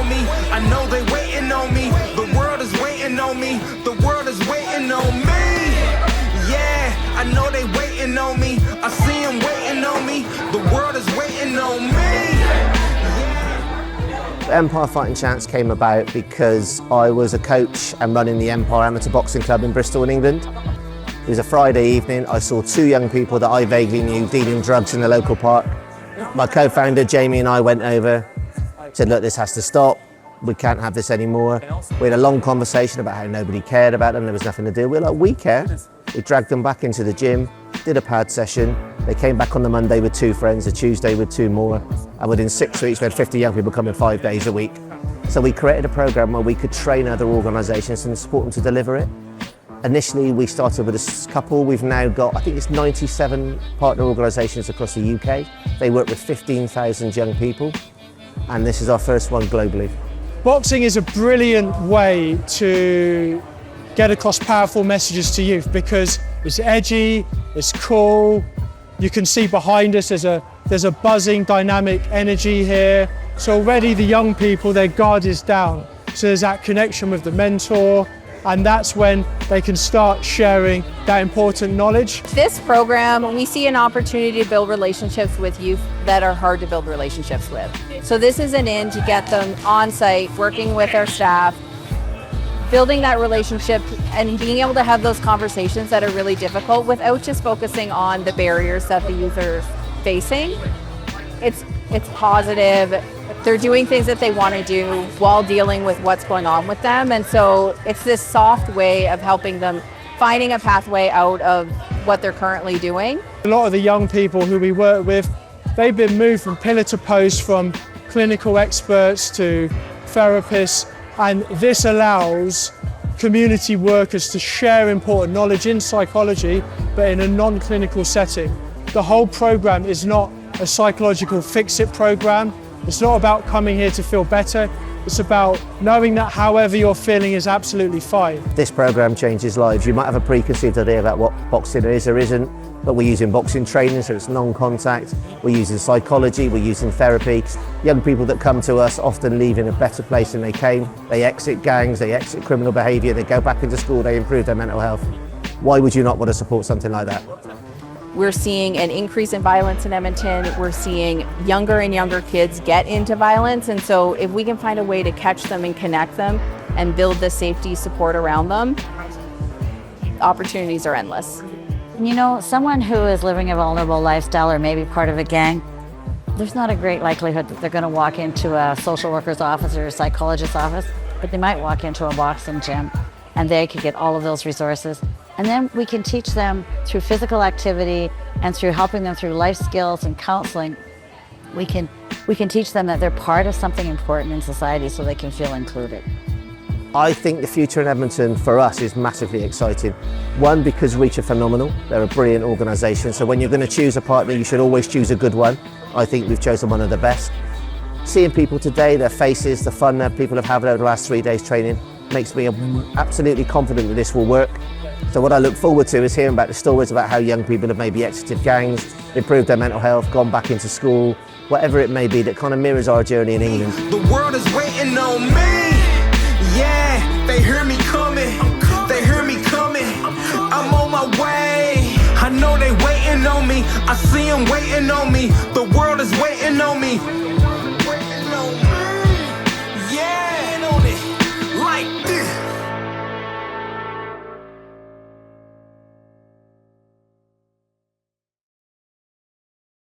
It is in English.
on me. I know they waiting on me. The world is waiting on me. The world is waiting on me. Yeah, I know they waiting on me. I see them waiting on me. The world is waiting on me. Empire Fighting Chance came about because I was a coach and running the Empire Amateur Boxing Club in Bristol in England. It was a Friday evening. I saw two young people that I vaguely knew dealing drugs in the local park. My co-founder Jamie and I went over, said, look, this has to stop. We can't have this anymore. We had a long conversation about how nobody cared about them. There was nothing to do. We were like, we care. We dragged them back into the gym, did a pad session. They came back on the Monday with 2 friends, the Tuesday with 2 more. And within 6 weeks, we had 50 young people coming 5 days a week. So we created a program where we could train other organisations and support them to deliver it. Initially, we started with a couple. We've now got, I think it's 97 partner organisations across the UK. They work with 15,000 young people. And this is our first one globally. Boxing is a brilliant way to get across powerful messages to youth because it's edgy, it's cool. You can see behind us there's a buzzing, dynamic energy here. So already the young people, their guard is down. So there's that connection with the mentor, and that's when they can start sharing that important knowledge. This program, we see an opportunity to build relationships with youth that are hard to build relationships with. So this is an in to get them on site, working with our staff, building that relationship and being able to have those conversations that are really difficult without just focusing on the barriers that the youth are facing. It's positive. They're doing things that they want to do while dealing with what's going on with them. And so it's this soft way of helping them finding a pathway out of what they're currently doing. A lot of the young people who we work with, they've been moved from pillar to post, from clinical experts to therapists, and this allows community workers to share important knowledge in psychology, but in a non-clinical setting. The whole program is not a psychological fix-it program. It's not about coming here to feel better. It's about knowing that however you're feeling is absolutely fine. This program changes lives. You might have a preconceived idea about what boxing is or isn't, but we're using boxing training, so it's non-contact. We're using psychology, we're using therapy. Young people that come to us often leave in a better place than they came. They exit gangs, they exit criminal behaviour, they go back into school, they improve their mental health. Why would you not want to support something like that? We're seeing an increase in violence in Edmonton. We're seeing younger and younger kids get into violence. And so if we can find a way to catch them and connect them and build the safety support around them, opportunities are endless. You know, someone who is living a vulnerable lifestyle or maybe part of a gang, there's not a great likelihood that they're going to walk into a social worker's office or a psychologist's office, but they might walk into a boxing gym and they could get all of those resources. And then we can teach them through physical activity and through helping them through life skills and counseling. We can teach them that they're part of something important in society so they can feel included. I think the future in Edmonton for us is massively exciting. One, because Reach are phenomenal. They're a brilliant organisation. So when you're going to choose a partner, you should always choose a good one. I think we've chosen one of the best. Seeing people today, their faces, the fun that people have had over the last 3 days training makes me absolutely confident that this will work. So what I look forward to is hearing about the stories about how young people have maybe exited gangs, improved their mental health, gone back into school, whatever it may be that kind of mirrors our journey in England. The world is waiting on me. Yeah, they hear me coming. They hear me coming. I'm on my way. I know they waiting on me. I see them waiting on me. The world is waiting on me.